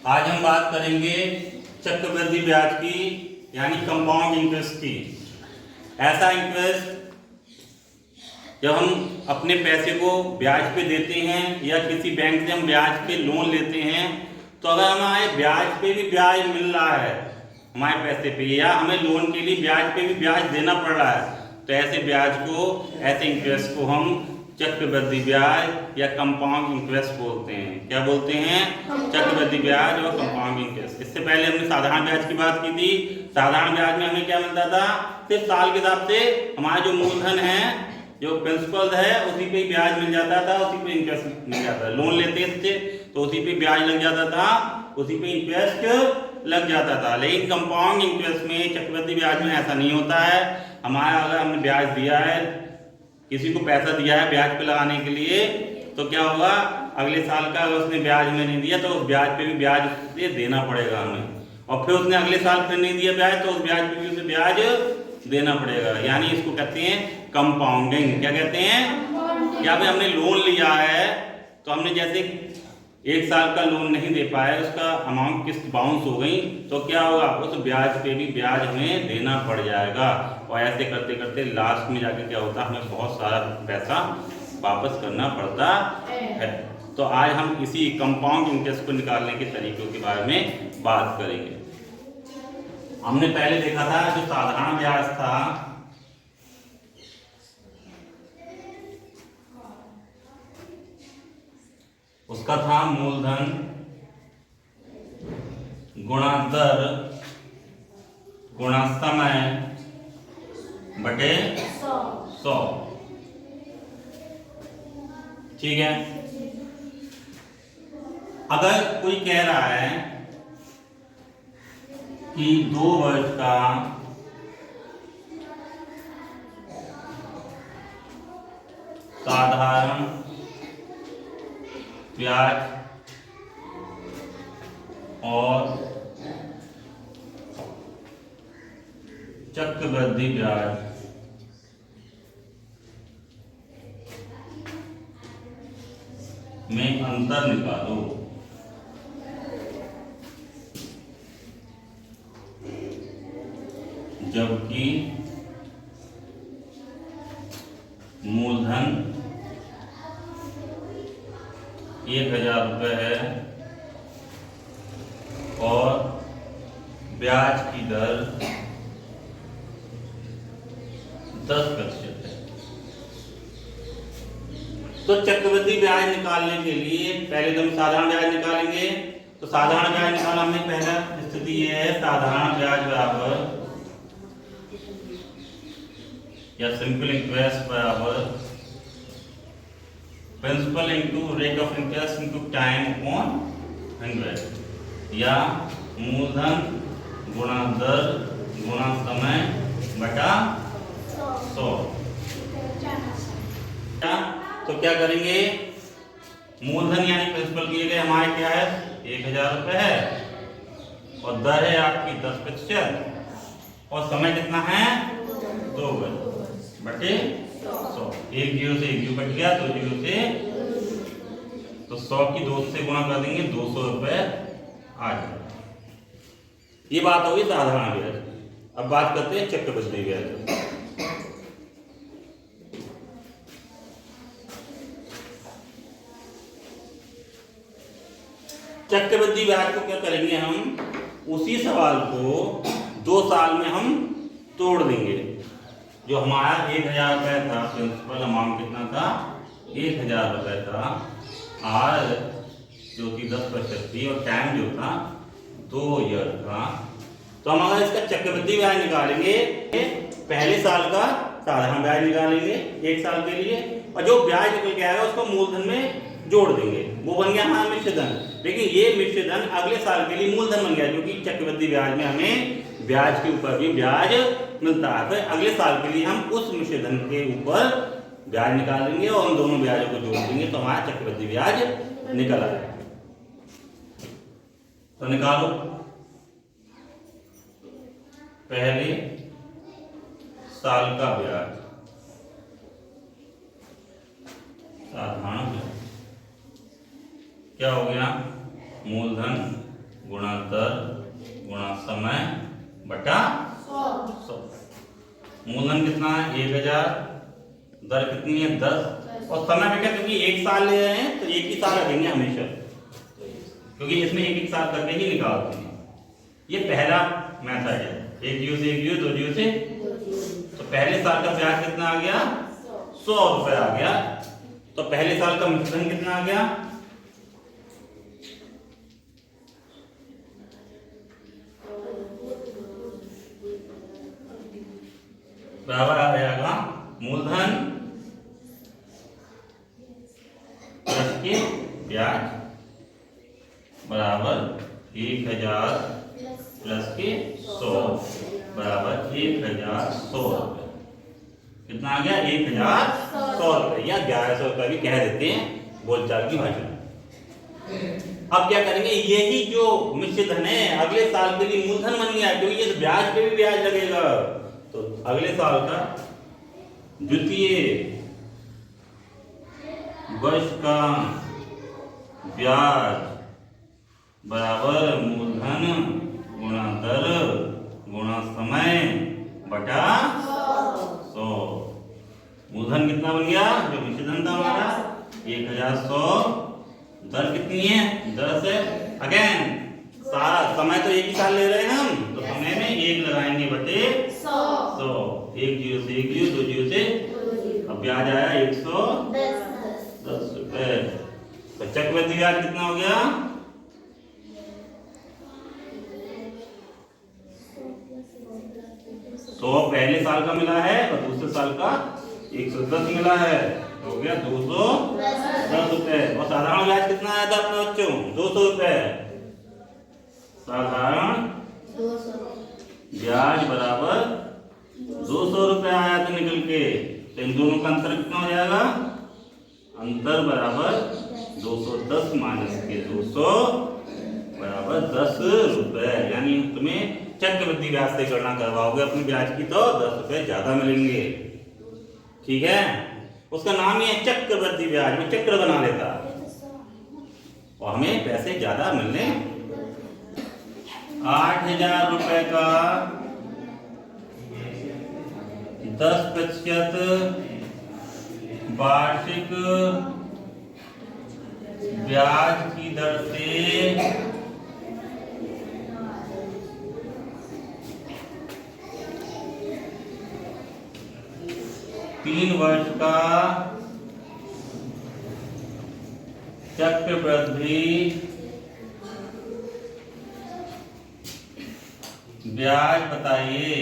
आज हम बात करेंगे चक्रवृद्धि ब्याज की, यानी कंपाउंड इंटरेस्ट की। ऐसा इंटरेस्ट जब हम अपने पैसे को ब्याज पे देते हैं या किसी बैंक से हम ब्याज पे लोन लेते हैं, तो अगर हमारे ब्याज पे भी ब्याज मिल रहा है हमारे पैसे पे, या हमें लोन के लिए ब्याज पे भी ब्याज देना पड़ रहा है, तो ऐसे ब्याज को, ऐसे इंटरेस्ट को हम चक्रवृद्धि ब्याज या कंपाउंड इंटरेस्ट बोलते हैं। क्या बोलते हैं? चक्रवृद्धि ब्याज और कंपाउंड इंटरेस्ट। इससे पहले हमने साधारण ब्याज की बात की थी। साधारण ब्याज में हमें क्या मिलता था? सिर्फ साल के हिसाब से हमारा जो मूलधन है, जो प्रिंसिपल है, उसी पे ब्याज मिल जाता था, उसी पे इंटरेस्ट मिल जाता था। लोन लेते थे तो उसी पे ब्याज लग जाता था, उसी पे इंटरेस्ट लग जाता था। लेकिन कंपाउंड इंटरेस्ट में, चक्रवृद्धि ब्याज में ऐसा नहीं होता है। हमारा अगर हमने ब्याज दिया है, किसी को पैसा दिया है ब्याज पे लगाने के लिए, तो क्या होगा? अगले साल का अगर उसने ब्याज में नहीं दिया तो उस ब्याज पे भी ब्याज उसे देना पड़ेगा हमें, और फिर उसने अगले साल फिर नहीं दिया ब्याज तो उस ब्याज पे भी उसे ब्याज देना पड़ेगा। यानी इसको कहते हैं कंपाउंडिंग। क्या कहते हैं? या फिर हमने लोन लिया है तो हमने जैसे एक साल का लोन नहीं दे पाए, उसका अमाउंट किस्त बाउंस हो गई, तो क्या होगा? उस ब्याज पे भी ब्याज हमें देना पड़ जाएगा। और ऐसे करते करते लास्ट में जाके क्या होता है? हमें बहुत सारा पैसा वापस करना पड़ता है। तो आज हम इसी कंपाउंड इंटरेस्ट को निकालने के तरीकों के बारे में बात करेंगे। हमने पहले देखा था जो साधारण ब्याज था, उसका था मूलधन गुणा दर गुणा समय बटे 100। ठीक है। अगर कोई कह रहा है कि 2 वर्ष का साधारण ब्याज और चक्रवृद्धि ब्याज में अंतर निकालो। जबकि मूलधन 1000 रुपये है और ब्याज की दर 10% है। तो चक्रवृद्धि ब्याज निकालने के लिए पहले तो हम साधारण ब्याज निकालेंगे। तो साधारण ब्याज निकालना में पहला स्थिति यह है, साधारण ब्याज बराबर या सिंपल इंटरेस्ट बराबर principal into rate of interest into time upon 100, या मूलधन गुणा दर गुणा समय बटा 100। तो क्या करेंगे? मूलधन यानी प्रिंसिपल किए गए हमारे क्या है? 1000 रुपये है, और दर है आपकी 10%, और समय कितना है? 2 वर्ष बटे 100। 1 जीरो से 1 जीरो कट गया, 2 जीरो से, तो 100 की 2 से गुणा कर देंगे, 200 रुपये आ जाएगा। ये बात होगी साधारण ब्याज। अब बात करते हैं चक्रवृद्धि ब्याज। चक्रवृद्धि ब्याज को क्या करेंगे? हम उसी सवाल को 2 साल में हम तोड़ देंगे। जो हमारा 1000 रुपये था, प्रिंसिपल अमाउंट कितना था? 1000 रुपये था, और जो कि 10% थी, और टाइम जो था 2 ईयर था। तो हम अगर इसका चक्रवृद्धि ब्याज निकालेंगे, पहले साल का साधारण ब्याज निकालेंगे 1 साल के लिए, और जो ब्याज निकल के आएगा उसको मूलधन में जोड़ देंगे। वो बन गया हमारा मिश्र धन। लेकिन ये मिश्र धन अगले साल के लिए मूलधन बन गया, क्योंकि चक्रवृद्धि ब्याज में हमें ब्याज के ऊपर भी ब्याज मिलता है। फिर अगले साल के लिए हम उस मिश्र धन के ऊपर ब्याज निकालेंगे और उन दोनों ब्याजों को जोड़ देंगे, तो हमारा चक्रवृद्धि ब्याज निकल आएगा। तो निकालो। पहले साल का ब्याज, साधारण ब्याज क्या हो गया? मूलधन गुणा दर गुणा समय बटा 100। मूलधन कितना है 1000, दर कितनी है 10 और समय बेटा क्योंकि एक साल ले रहे हैं तो एक ही साल रखेंगे हमेशा, क्योंकि इसमें एक एक साल करके ही निकालते हैं। ये पहला मेथड है, एक जीरो से एक जीरो, दो जीरो से, तो पहले साल का ब्याज कितना आ गया 100 रुपए आ गया। तो पहले साल का मिश्रण कितना आ गया बराबर आ जाएगा मूलधन प्लस के ब्याज बराबर 1000 प्लस के 100 बराबर 1100 रुपये। कितना आ गया 1100 रुपये या 1100 रुपये भी कह देते हैं बोलचाल की भाषा में। अब क्या करेंगे, यही जो मिश्रित धन है अगले साल के लिए मूलधन बन गया, क्योंकि ये ब्याज पे भी ब्याज लगेगा। तो अगले साल का द्वितीय वर्ष का ब्याज बराबर मूलधन गुणा दर गुणा समय बटा 100। मूलधन कितना बन गया जो मिश्रित धन था हमारा 1100, दर कितनी है 10 है, अगेन सारा समय तो एक ही साल ले रहे हैं हम, तो समय में एक लगाएंगे बटे 100। एक जीरो से एक जीरो, दो जीरो से, अब ब्याज आया 110 रुपए। तो चक्रवृद्धि ब्याज कितना हो गया 100 पहले साल का मिला है और दूसरे साल का 110 मिला है, हो गया 210 रुपए। और साधारण ब्याज कितना आया था अपने बच्चों 200 रुपए। साधारण ब्याज बराबर 200 रुपए आया था निकल के। तो इन दोनों का अंतर कितना हो जाएगा, अंतर बराबर 210 माइनस के 200 बराबर 10 रुपए। यानी तुम्हें चक्रवृद्धि ब्याज से गणना करवाओगे अपने ब्याज की तो 10 रुपए ज्यादा मिलेंगे। ठीक है, उसका नाम ही है चक्रवृद्धि ब्याज, में चक्र बना लेता और हमें पैसे ज्यादा मिलने। 8000 रुपए का 10% वार्षिक ब्याज की दर से 3 वर्ष का चक्रवृद्धि ब्याज बताइए।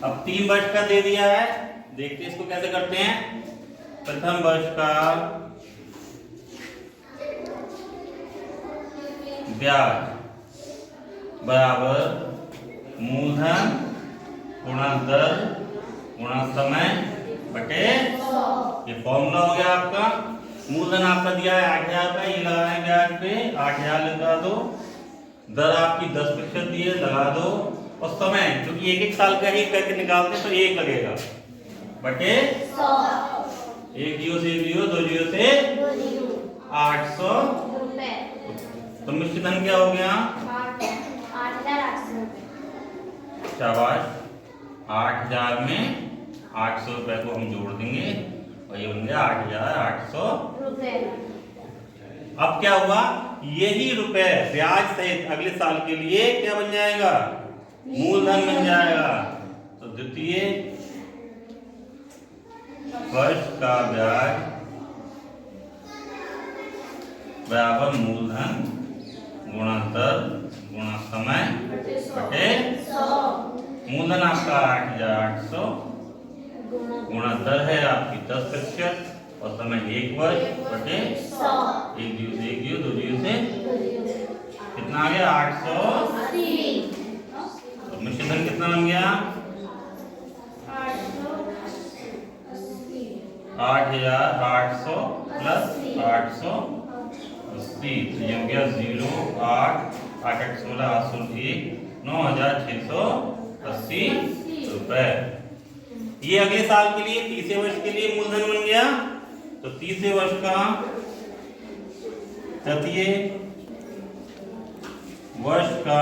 अब 3 वर्ष का दे दिया है, देखते हैं इसको कैसे करते हैं। प्रथम वर्ष का ब्याज बराबर मूलधन गुणा दर गुणा समय बटे, ये फॉर्मूला हो गया आपका। मूलधन आपका दिया है 8000 का, ये लगा है ब्याज पे 8000 लगा दो, दर आपकी 10% दी है लगा दो, और समय क्योंकि एक एक साल का ही करके निकालते तो एक लगेगा बटे 100। एक जीरो से एक जीरो, दो जीरो से 800 रुपए। तो मिश्रित धन क्या हो गया 8800 रुपए। शाबाश, 8000 में 800 रुपए को हम जोड़ देंगे और ये बन गया 8800 रुपए। अब क्या हुआ, यही रुपए ब्याज सहित अगले साल के लिए क्या बन जाएगा, मूलधन बन जाएगा। तो द्वितीय वर्ष का ब्याज बराबर मूलधन गुणा दर गुणा समय बटे 100। मूलधन आपका 8800 गुणा दर है आपकी 10% और समय 1 वर्ष बटे 100। एक जीरो से एक जीरो, दो जीरो से, कितना आ गया 880। तो मिश्रित धन कितना बन गया 8800 प्लस 880, तो ये हो गया 0 8 8 8 16 8 1 9680 रुपए। ये अगले साल के लिए तीसरे वर्ष के लिए मूलधन बन गया। तो तीसरे वर्ष का तृतीय वर्ष का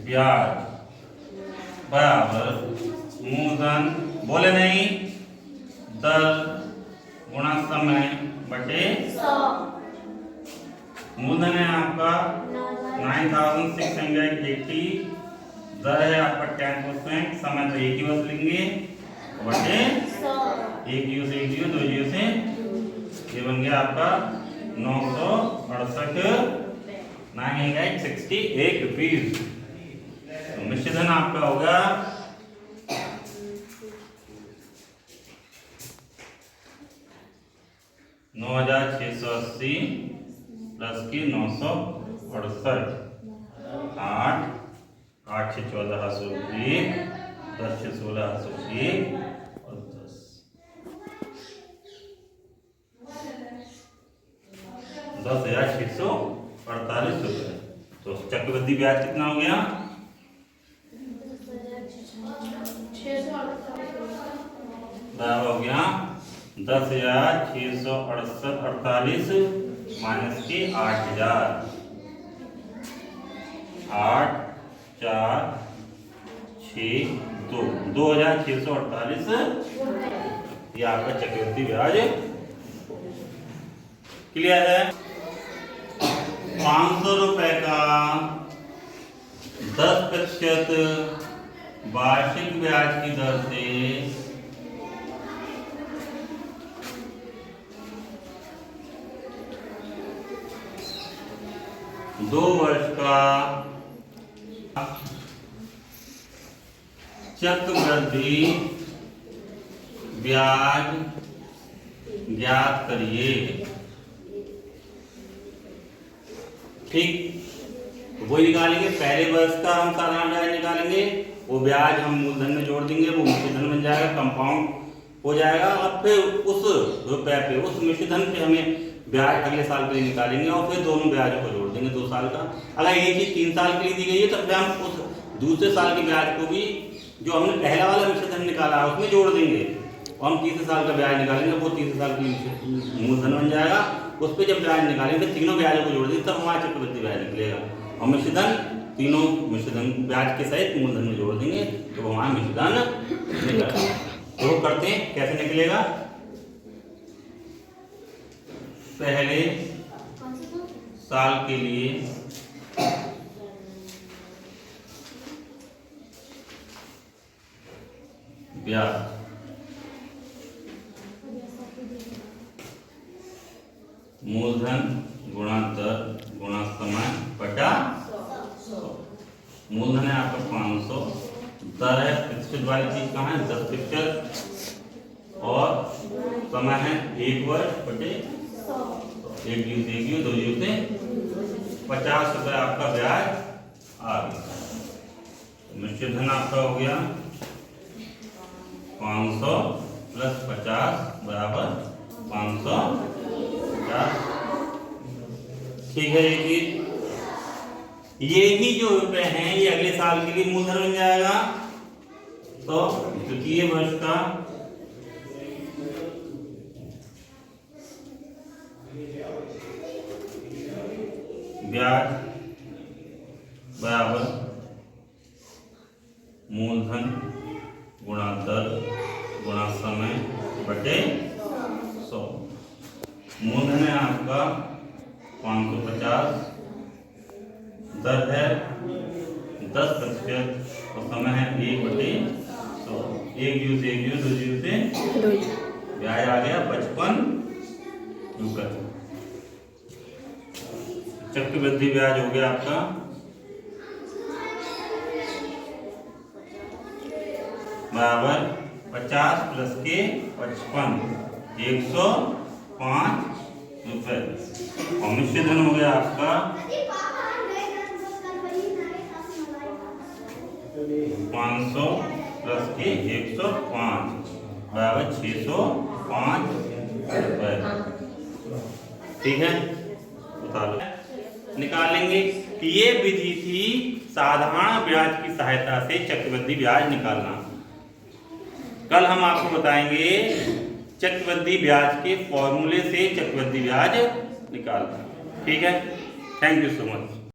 ब्याज बराबर मूलधन, बोले नहीं, दर गुणा समय बटे 100। मूलधन है आपका 9680, दर है आपका 10%, समय तो एक ही बस लेंगे बटे 100, एक जीरो से एक जीरो, दो जीरो से, ये बन गया आपका 968 रुपीज। तो मिश्र धन आपका होगा 9680 प्लस की 968, 8 8 से 14 101, 10 से 16 101 और 10,648 रुपये। तो चक्रवृद्धि ब्याज कितना हो गया? बराबर हो गया 10,648 माइनस के 8,000, 8 4 6 2, 2,648 ये आपका चक्रवृद्धि ब्याज क्लियर है। 500 रुपए का 10% वार्षिक ब्याज की दर से 2 वर्ष का चक्रवृद्धि ब्याज ज्ञात करिए। ठीक, वो निकालेंगे। पहले वर्ष का हम साधारण ब्याज निकालेंगे, वो ब्याज हम मूलधन में जोड़ देंगे, वो मिश्रधन बन जाएगा, कंपाउंड हो जाएगा। और फिर उस रुपए पे, उस मिश्रधन पे हमें ब्याज अगले साल के लिए निकालेंगे और फिर दोनों ब्याजों को जोड़ देंगे 2 साल का। अगर ये चीज 3 साल के लिए दी गई है तो फिर हम उस दूसरे साल के ब्याज को भी जो हमने पहला वाला मिश्रधन निकाला है उसमें जोड़ देंगे और हम तीसरे साल का ब्याज निकालेंगे, वो तीसरे साल की मूलधन बन जाएगा। उस पर जब ब्याज निकालेंगे तीनों ब्याजों को जोड़ देंगे, तब हमारा चक्रवृद्धि ब्याज निकलेगा। और मिश्रधन तीनों मिश्रधन ब्याज के सहित मूलधन में जोड़ देंगे तो हमारा मिश्रधन निकलेगा। तो करते हैं, कैसे निकलेगा? पहले साल के लिए ब्याज मूलधन गुणा दर गुणा समय बटा 100। मूलधन है आपका 500, दर है फिक्स्ड वाली चीज कहाँ है 10%, और समय है 1 वर्ष बटे 100, 1 जीरो से 1 जीरो, 2 जीरो से 50 रुपये आपका ब्याज आ गया। मिश्रधन आपका हो गया 500 प्लस 50 बराबर 550। ठीक है, ये ही जो रुपए हैं ये अगले साल के लिए मूलधन बन जाएगा। तो द्वितीय वर्ष का ब्याज बराबर मूलधन गुणा दर गुणा समय बटे 100। मूलधन है आपका 550, दर है 10% और समय है 1 बटे 100, 1 जीरो से 1 जीरो, 2 जीरो से 2, ब्याज आ गया 55 रुपये। चक्रवृद्धि ब्याज हो गया आपका बराबर 50 प्लस के 55, 105 रुपये। और मिश्रधन हो गया आपका 500 प्लस के 105 बराबर 605 रुपये। ठीक है, बता लो, निकालेंगे। ये विधि थी साधारण ब्याज की सहायता से चक्रवृद्धि ब्याज निकालना। कल हम आपको बताएंगे चक्रवृद्धि ब्याज के फॉर्मूले से चक्रवृद्धि ब्याज निकालना। ठीक है, थैंक यू सो मच।